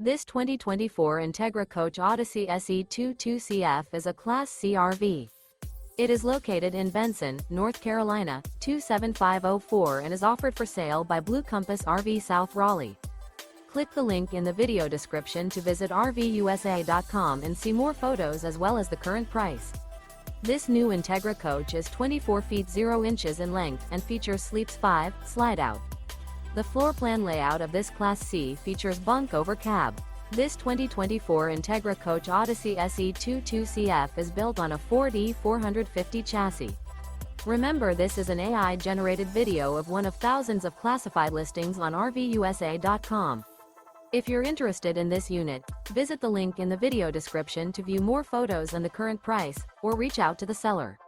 This 2024 Entegra Coach Odyssey SE 22CF is a Class C RV. It is located in Benson, North Carolina, 27504 and is offered for sale by Blue Compass RV South Raleigh. Click the link in the video description to visit RVUSA.com and see more photos as well as the current price. This new Entegra Coach is 24 feet 0 inches in length and features Sleeps 5, Slideout. The floor plan layout of this Class C features Bunk Over Cab. This 2024 Entegra Coach Odyssey SE 22CF is built on a Ford E450 chassis. Remember, this is an AI-generated video of one of thousands of classified listings on RVUSA.com. If you're interested in this unit, visit the link in the video description to view more photos and the current price, or reach out to the seller.